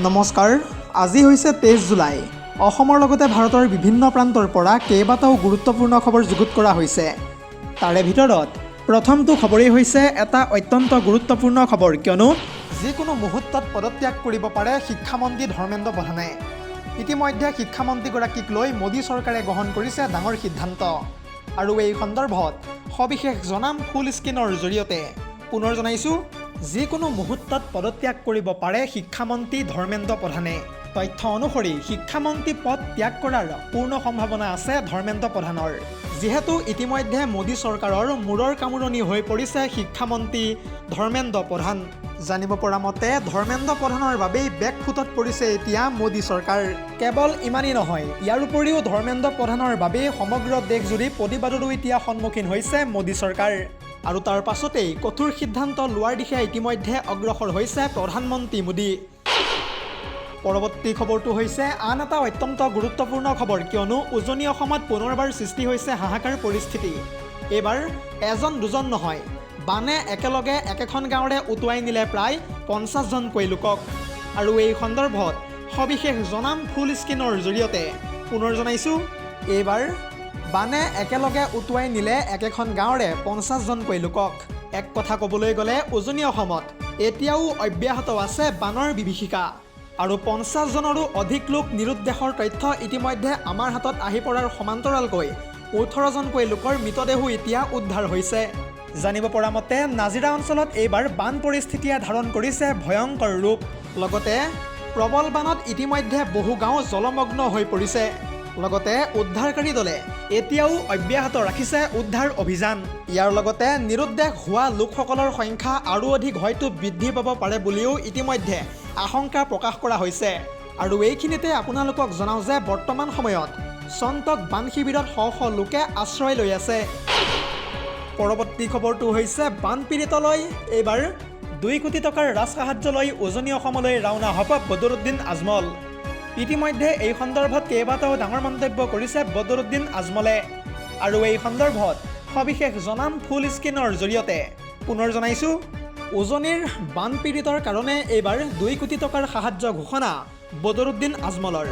নমস্কাৰ। আজি হৈছে 23 জুলাই। অসমৰ লগতে ভাৰতৰ বিভিন্ন প্ৰান্তৰ পৰা কেইবাটাও গুৰুত্বপূৰ্ণ খবৰ যুগুত কৰা হৈছে। তাৰে ভিতৰত প্ৰথমটো খবৰেই হৈছে এটা অত্যন্ত গুৰুত্বপূৰ্ণ খবৰ, কিয়নো যিকোনো মুহূৰ্তত পদত্যাগ কৰিব পাৰে শিক্ষামন্ত্ৰী ধৰ্মেন্দ্ৰ প্ৰধানে। ইতিমধ্যে শিক্ষামন্ত্ৰীগৰাকীক লৈ মোদী চৰকাৰে গ্ৰহণ কৰিছে ডাঙৰ সিদ্ধান্ত। আৰু এই সন্দৰ্ভত সবিশেষ জনাম ফুল স্ক্ৰীনৰ জৰিয়তে। পুনৰ জনাইছোঁ, যিকোনো মুহূৰ্তত পদত্যাগ কৰিব পাৰে শিক্ষামন্ত্ৰী ধৰ্মেন্দ্ৰ প্ৰধানে। তথ্য অনুসৰি শিক্ষামন্ত্ৰী পদ ত্যাগ কৰাৰ পূৰ্ণ সম্ভাৱনা আছে ধৰ্মেন্দ্ৰ প্ৰধানৰ। যিহেতু ইতিমধ্যে মোদী চৰকাৰৰ মূৰৰ কামোৰণি হৈ পৰিছে শিক্ষামন্ত্ৰী ধৰ্মেন্দ্ৰ প্ৰধান। জানিব পৰা মতে ধৰ্মেন্দ্ৰ প্ৰধানৰ বাবেই বেকফুটত পৰিছে এতিয়া মোদী চৰকাৰ। কেৱল ইমানেই নহয়, ইয়াৰ উপৰিও ধৰ্মেন্দ্ৰ প্ৰধানৰ বাবেই সমগ্ৰ দেশজুৰি প্ৰতিবাদৰো এতিয়া সন্মুখীন হৈছে মোদী চৰকাৰ। আৰু তাৰ পাছতেই কঠোৰ সিদ্ধান্ত লোৱাৰ দিশে ইতিমধ্যে অগ্ৰসৰ হৈছে প্ৰধানমন্ত্ৰী মোদী। পৰৱৰ্তী খবৰটো হৈছে আন এটা অত্যন্ত গুৰুত্বপূৰ্ণ খবৰ, কিয়নো উজনি অসমত পুনৰবাৰ সৃষ্টি হৈছে হাহাকাৰ পৰিস্থিতি। এইবাৰ এজন দুজন নহয়, বানে একেলগে একেখন গাঁৱৰে উটুৱাই নিলে প্ৰায় 50জনকৈ লোকক। আৰু এই সন্দৰ্ভত সবিশেষ জনাম ফুল স্ক্ৰীনৰ জৰিয়তে। পুনৰ জনাইছোঁ, এইবাৰ বানে একেলগে উটুৱাই নিলে একেখন গাঁৱৰে 50জনকৈ লোকক। এক কথা ক'বলৈ গ'লে উজনি অসমত এতিয়াও অব্যাহত আছে বানৰ বিভীষিকা। আৰু 50জনৰো অধিক লোক নিৰুদ্দেশৰ তথ্য ইতিমধ্যে আমাৰ হাতত আহি পৰাৰ সমান্তৰালকৈ 18জনকৈ লোকৰ মৃতদেহো এতিয়া উদ্ধাৰ হৈছে। জানিব পৰা মতে নাজিৰা অঞ্চলত এইবাৰ বান পৰিস্থিতিয়ে ধাৰণ কৰিছে ভয়ংকৰ ৰূপ। লগতে প্ৰবল বানত ইতিমধ্যে বহু গাঁও জলমগ্ন হৈ পৰিছে। লগতে উদ্ধাৰকাৰী দলে এতিয়াও অব্যাহত ৰাখিছে উদ্ধাৰ অভিযান। ইয়াৰ লগতে নিৰুদ্দেশ হোৱা লোকসকলৰ সংখ্যা আৰু অধিক হয়তো বৃদ্ধি পাব পাৰে বুলিও ইতিমধ্যে আশংকা প্ৰকাশ কৰা হৈছে। আৰু এইখিনিতে আপোনালোকক জনাওঁ যে বৰ্তমান সময়ত চন্তক বান শিবিৰত শ শ লোকে আশ্ৰয় লৈ আছে। পৰৱৰ্তী খবৰটো হৈছে বানপীড়িতলৈ এইবাৰ 2 কোটি টকাৰ ৰাজসাহায্য লৈ উজনি অসমলৈ ৰাওনা হ'ব বদৰুদ্দিন আজমল। ইতিমধ্যে এই সন্দৰ্ভত কেইবাটাও ডাঙৰ মন্তব্য কৰিছে বদৰুদ্দিন আজমলে। আৰু এই সন্দৰ্ভত সবিশেষ জনাম ফুল স্ক্ৰীনৰ জৰিয়তে। পুনৰ জনাইছোঁ, উজনিৰ বানপীড়িতৰ কাৰণে এইবাৰ 2 কোটি টকাৰ সাহায্য ঘোষণা বদৰুদ্দিন আজমলৰ।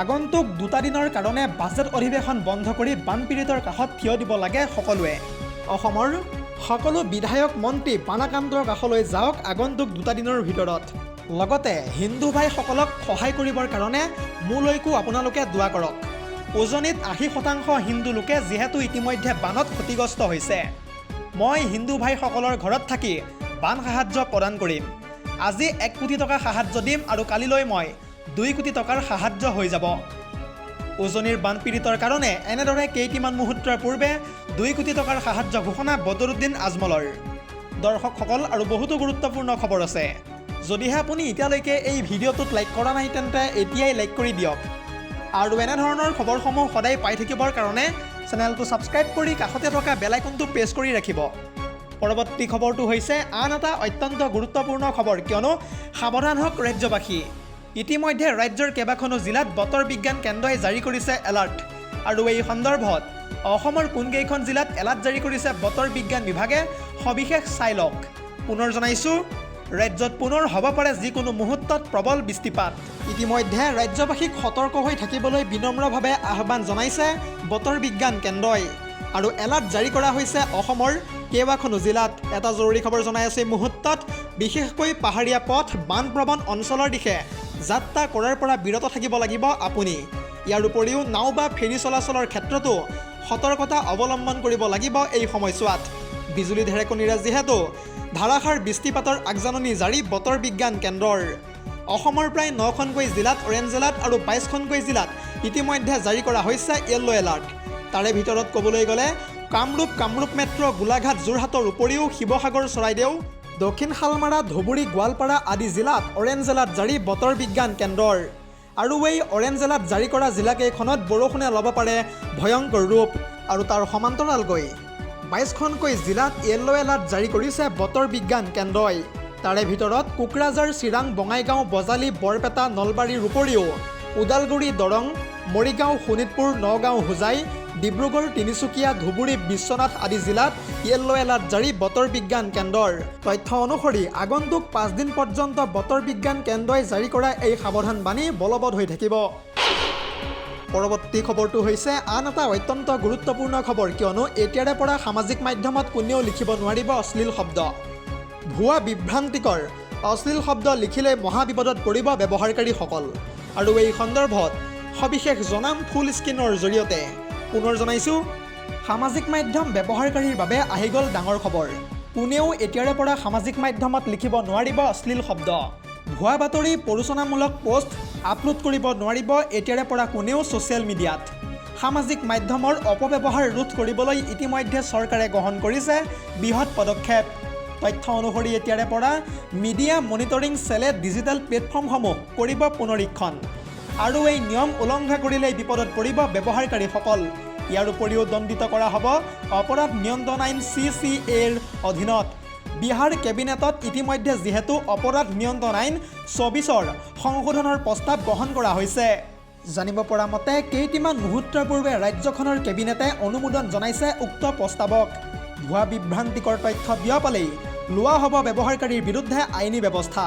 আগন্তুক 2টা দিনৰ কাৰণে বাজেট অধিৱেশন বন্ধ কৰি বানপীড়িতৰ কাষত থিয় দিব লাগে সকলোৱে। অসমৰ সকলো বিধায়ক মন্ত্ৰী বানাকান্তৰ কাষলৈ যাওক আগন্তুক 2টা দিনৰ ভিতৰত। লগতে হিন্দু ভাইসকলক সহায় কৰিবৰ কাৰণে মোলৈকো আপোনালোকে দোৱা কৰক। উজনিত 80% হিন্দু লোকে যিহেতু ইতিমধ্যে বানত ক্ষতিগ্ৰস্ত হৈছে, মই হিন্দু ভাইসকলৰ ঘৰত থাকি বান সাহায্য প্ৰদান কৰিম। আজি 1 কোটি টকা সাহায্য দিম আৰু কালিলৈ মই 2 কোটি টকাৰ সাহায্য হৈ যাব। উজনিৰ বানপীড়িতৰ কাৰণে এনেদৰে কেইটিমান মুহূৰ্তৰ পূৰ্বে 2 কোটি টকাৰ সাহায্য ঘোষণা বদৰুদ্দিন আজমলৰ। দৰ্শকসকল, আৰু বহুতো গুৰুত্বপূৰ্ণ খবৰ আছে। যদিহে আপুনি এতিয়ালৈকে এই ভিডিঅ'টোত লাইক কৰা নাই তেন্তে এতিয়াই লাইক কৰি দিয়ক। আৰু এনেধৰণৰ খবৰসমূহ সদায় পাই থাকিবৰ কাৰণে চেনেলটো ছাবস্ক্ৰাইব কৰি কাষতে থকা বেল আইকনটো প্ৰেছ কৰি ৰাখিব। পৰৱৰ্তী খবৰটো হৈছে আন এটা অত্যন্ত গুৰুত্বপূৰ্ণ খবৰ, কিয়নো সাৱধান হওক ৰাজ্যবাসী। ইতিমধ্যে ৰাজ্যৰ কেইবাখনো জিলাত বতৰ বিজ্ঞান কেন্দ্ৰই জাৰি কৰিছে এলাৰ্ট। আৰু এই সন্দৰ্ভত অসমৰ কোনকেইখন জিলাত এলাৰ্ট জাৰি কৰিছে বতৰ বিজ্ঞান বিভাগে সবিশেষ চাই লওক। পুনৰ জনাইছোঁ, ৰাজ্যত পুনৰ হ'ব পাৰে যিকোনো মুহূৰ্তত প্ৰবল বৃষ্টিপাত। ইতিমধ্যে ৰাজ্যবাসীক সতৰ্ক হৈ থাকিবলৈ বিনম্ৰভাৱে আহ্বান জনাইছে বতৰ বিজ্ঞান কেন্দ্ৰই। আৰু এলাৰ্ট জাৰি কৰা হৈছে অসমৰ কেইবাখনো জিলাত। এটা জৰুৰী খবৰ জনাই আছে এই মুহূৰ্তত, বিশেষকৈ পাহাৰীয়া পথ বানপ্ৰৱণ অঞ্চলৰ দিশে যাত্ৰা কৰাৰ পৰা বিৰত থাকিব লাগিব আপুনি। ইয়াৰ উপৰিও নাও বা ফেৰী চলাচলৰ ক্ষেত্ৰতো সতৰ্কতা অৱলম্বন কৰিব লাগিব এই সময়ছোৱাত। বিজুলী ঢেৰেকনিৰে যিহেতু ধাৰাসাৰ বৃষ্টিপাতৰ আগজাননী জাৰি বতৰ বিজ্ঞান কেন্দ্ৰৰ। অসমৰ প্ৰায় 9খনকৈ জিলাত অৰেঞ্জ এলাৰ্ট আৰু 22খনকৈ জিলাত ইতিমধ্যে জাৰি কৰা হৈছে য়েল্ল' এলাৰ্ট। তাৰে ভিতৰত ক'বলৈ গ'লে কামৰূপ মেট্ৰ', গোলাঘাট, যোৰহাটৰ উপৰিও শিৱসাগৰ, চৰাইদেউ, দক্ষিণ শালমাৰা, ধুবুৰী, গোৱালপাৰা আদি জিলাত অৰেঞ্জ এলাৰ্ট জাৰি বতৰ বিজ্ঞান কেন্দ্ৰৰ। আৰু এই অৰেঞ্জ এলাৰ্ট জাৰি কৰা জিলাকেইখনত বৰষুণে ল'ব পাৰে ভয়ংকৰ ৰূপ। আৰু তাৰ সমান্তৰালকৈ 22খনকৈ জিলাত য়েল্ল' এলাৰ্ট জাৰি কৰিছে বতৰ বিজ্ঞান কেন্দ্ৰই। তাৰে ভিতৰত কোকৰাঝাৰ, চিৰাং, বঙাইগাঁও, বজালী, বৰপেটা, নলবাৰীৰ উপৰিও ওদালগুৰি, দৰং, মৰিগাঁও, শোণিতপুৰ, নগাঁও, হোজাই, ডিব্ৰুগড়, তিনিচুকীয়া, ধুবুৰী, বিশ্বনাথ আদি জিলাত য়েল্লো এলাৰ্ট জাৰি বতৰ বিজ্ঞান কেন্দ্ৰৰ। তথ্য অনুসৰি আগন্তুক 5 দিন পৰ্যন্ত বতৰ বিজ্ঞান কেন্দ্ৰই জাৰি কৰা এই সাৱধানবাণী বলবৎ হৈ থাকিব। পৰৱৰ্তী খবৰটো হৈছে আন এটা অত্যন্ত গুৰুত্বপূৰ্ণ খবৰ, কিয়নো এতিয়াৰে পৰা সামাজিক মাধ্যমত কোনেও লিখিব নোৱাৰিব অশ্লীল শব্দ। ভুৱা বিভ্ৰান্তিকৰ অশ্লীল শব্দ লিখিলে মহাবিপদত পৰিব ব্যৱহাৰকাৰীসকল। আৰু এই সন্দৰ্ভত সবিশেষ জনাম ফুল স্ক্ৰীনৰ জৰিয়তে। পুনৰ জনাইছোঁ, সামাজিক মাধ্যম ব্যৱহাৰকাৰীৰ বাবে আহি গ'ল ডাঙৰ খবৰ। কোনেও এতিয়াৰে পৰা সামাজিক মাধ্যমত লিখিব নোৱাৰিব অশ্লীল শব্দ। ভুৱা বাতৰি, প্ৰৰোচনামূলক পোষ্ট আপলোড কৰিব নোৱাৰিব এতিয়াৰে পৰা কোনেও ছ'চিয়েল মিডিয়াত। সামাজিক মাধ্যমৰ অপব্যৱহাৰ ৰোধ কৰিবলৈ ইতিমধ্যে চৰকাৰে গ্ৰহণ কৰিছে বৃহৎ পদক্ষেপ। তথ্য অনুসৰি এতিয়াৰে পৰা মিডিয়া মনিটৰিং চেলে ডিজিটেল প্লেটফৰ্মসমূহ কৰিব পুনৰীক্ষণ। আৰু এই নিয়ম উলংঘা কৰিলেই বিপদত পৰিব ব্যৱহাৰকাৰীসকল। ইয়াৰ উপৰিও দণ্ডিত কৰা হ'ব অপৰাধ নিয়ন্ত্ৰণ আইন CCAৰ অধীনত। বিহাৰ কেবিনেটত ইতিমধ্যে যিহেতু অপৰাধ নিয়ন্ত্ৰণ আইন 24ৰ সংশোধনৰ প্ৰস্তাৱ গ্ৰহণ কৰা হৈছে। জানিব পৰা মতে কেইটিমান মুহূৰ্তৰ পূৰ্বে ৰাজ্যখনৰ কেবিনেটে অনুমোদন জনাইছে উক্ত প্ৰস্তাৱক। ভুৱা বিভ্ৰান্তিকৰ তথ্য বিয়পালেই লোৱা হ'ব ব্যৱহাৰকাৰীৰ বিৰুদ্ধে আইনী ব্যৱস্থা।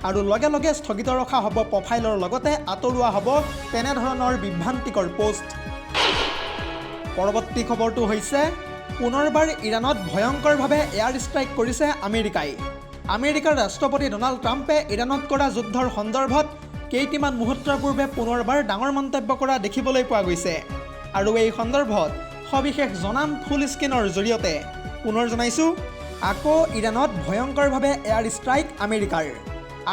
আৰু লগে লগে স্থগিত ৰখা হ'ব প্ৰফাইলৰ লগতে আঁতৰোৱা হ'ব তেনেধৰণৰ বিভ্ৰান্তিকৰ পোষ্ট। পৰৱৰ্তী খবৰটো হৈছে পুনৰবাৰ ইৰাণত ভয়ংকৰভাৱে এয়াৰ ষ্ট্ৰাইক কৰিছে আমেৰিকাই। আমেৰিকাৰ ৰাষ্ট্ৰপতি ডনাল্ড ট্ৰাম্পে ইৰাণত কৰা যুদ্ধৰ সন্দৰ্ভত কেইটিমান মুহূৰ্তৰ পূৰ্বে পুনৰবাৰ ডাঙৰ মন্তব্য কৰা দেখিবলৈ পোৱা গৈছে। আৰু এই সন্দৰ্ভত সবিশেষ জনাম ফুল স্ক্ৰীনৰ জৰিয়তে। পুনৰ জনাইছোঁ, আকৌ ইৰাণত ভয়ংকৰভাৱে এয়াৰ ষ্ট্ৰাইক আমেৰিকাৰ।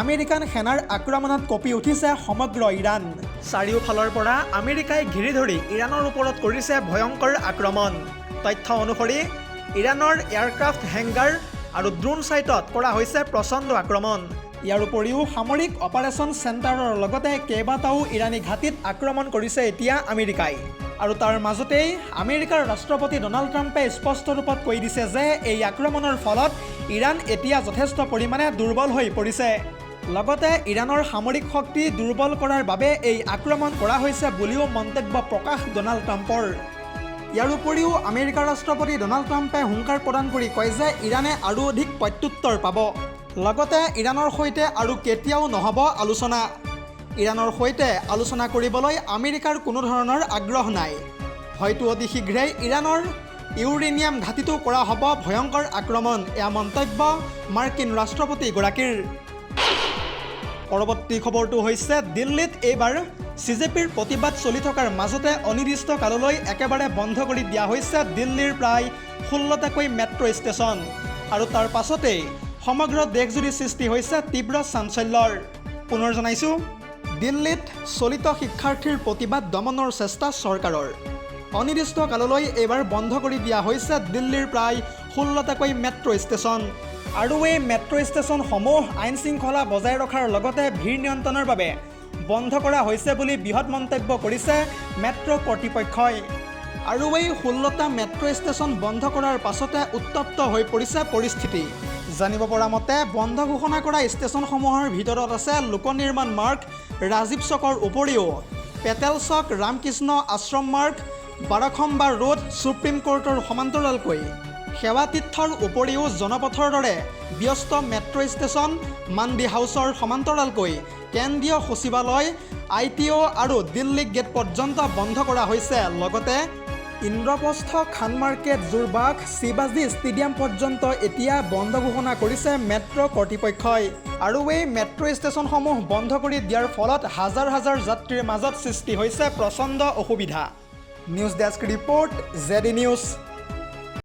আমেৰিকান সেনাৰ আক্ৰমণত কঁপি উঠিছে সমগ্ৰ ইৰাণ। চাৰিওফালৰ পৰা আমেৰিকাই ঘিৰি ধৰি ইৰাণৰ ওপৰত কৰিছে ভয়ংকৰ আক্ৰমণ। তথ্য অনুসৰি ইৰাণৰ এয়াৰক্ৰাফ্ট হেংগাৰ আৰু ড্ৰোন ছাইটত কৰা হৈছে প্ৰচণ্ড আক্ৰমণ। ইয়াৰ উপৰিও সামৰিক অপাৰেশ্যন চেণ্টাৰৰ লগতে কেইবাটাও ইৰাণী ঘাটিত আক্ৰমণ কৰিছে এতিয়া আমেৰিকাই। আৰু তাৰ মাজতেই আমেৰিকাৰ ৰাষ্ট্ৰপতি ডনাল্ড ট্ৰাম্পে স্পষ্ট ৰূপত কৈ দিছে যে এই আক্ৰমণৰ ফলত ইৰাণ এতিয়া যথেষ্ট পৰিমাণে দুৰ্বল হৈ পৰিছে। লগতে ইৰাণৰ সামৰিক শক্তি দুৰ্বল কৰাৰ বাবে এই আক্ৰমণ কৰা হৈছে বুলিও মন্তব্য প্ৰকাশ ডনাল্ড ট্ৰাম্পৰ। ইয়াৰ উপৰিও আমেৰিকাৰ ৰাষ্ট্ৰপতি ডনাল্ড ট্ৰাম্পে হুংকাৰ প্ৰদান কৰি কয় যে ইৰাণে আৰু অধিক প্ৰত্যুত্তৰ পাব। লগতে ইৰাণৰ সৈতে আৰু কেতিয়াও নহ'ব আলোচনা। ইৰাণৰ সৈতে আলোচনা কৰিবলৈ আমেৰিকাৰ কোনো ধৰণৰ আগ্ৰহ নাই। হয়তো অতি শীঘ্ৰেই ইৰাণৰ ইউৰেনিয়াম ঘাটিতো কৰা হ'ব ভয়ংকৰ আক্ৰমণ, এয়া মন্তব্য মাৰ্কিন ৰাষ্ট্ৰপতিগৰাকীৰ। পৰৱৰ্তী খবৰটো হৈছে দিল্লীত এইবাৰ CJPৰ প্ৰতিবাদ চলি থকাৰ মাজতে অনিৰ্দিষ্ট কাললৈ একেবাৰে বন্ধ কৰি দিয়া হৈছে দিল্লীৰ প্ৰায় 16টাকৈ মেট্ৰ' ষ্টেচন। আৰু তাৰ পাছতেই সমগ্ৰ দেশজুৰি সৃষ্টি হৈছে তীব্ৰ চাঞ্চল্যৰ। পুনৰ জনাইছোঁ, দিল্লীত চলিত শিক্ষাৰ্থীৰ প্ৰতিবাদ দমনৰ চেষ্টা চৰকাৰৰ। অনিৰ্দিষ্ট কাললৈ এইবাৰ বন্ধ কৰি দিয়া হৈছে দিল্লীৰ প্ৰায় 16টাকৈ মেট্ৰ' ষ্টেচন। আৰু এই মেট্ৰ' ষ্টেচনসমূহ আইন শৃংখলা বজাই ৰখাৰ লগতে ভিৰ নিয়ন্ত্ৰণৰ বাবে বন্ধ কৰা হৈছে বুলি বৃহৎ মন্তব্য কৰিছে মেট্ৰ' কৰ্তৃপক্ষই। আৰু এই 16টা মেট্ৰ' ষ্টেচন বন্ধ কৰাৰ পাছতে উত্তপ্ত হৈ পৰিছে পৰিস্থিতি। জানিব পৰা মতে বন্ধ ঘোষণা কৰা ষ্টেচনসমূহৰ ভিতৰত আছে লোকনিৰ্মাণ মাৰ্গ, ৰাজীৱ চকৰ উপৰিও পেটেল চক, ৰামকৃষ্ণ আশ্ৰম মাৰ্গ, বাৰখম্বা ৰোড, সুপ্ৰিম কোৰ্টৰ সমান্তৰালকৈ সেৱাতীৰ্থৰ উপৰিও জনপথৰ দৰে ব্যস্ত মেট্ৰ' ষ্টেচন, মাণ্ডি হাউচৰ সমান্তৰালকৈ কেন্দ্ৰীয় সচিবালয়, ITO আৰু দিল্লী গেট পৰ্যন্ত বন্ধ কৰা হৈছে। লগতে ইন্দ্ৰপ্ৰস্থ, খান মাৰ্কেট, জোৰবাগ, শিৱাজী ষ্টেডিয়াম পৰ্যন্ত এতিয়া বন্ধ ঘোষণা কৰিছে মেট্ৰ' কৰ্তৃপক্ষই। আৰু এই মেট্ৰ' ষ্টেচনসমূহ বন্ধ কৰি দিয়াৰ ফলত হাজাৰ হাজাৰ যাত্ৰীৰ মাজত সৃষ্টি হৈছে প্ৰচণ্ড অসুবিধা। News desk report, ZD news.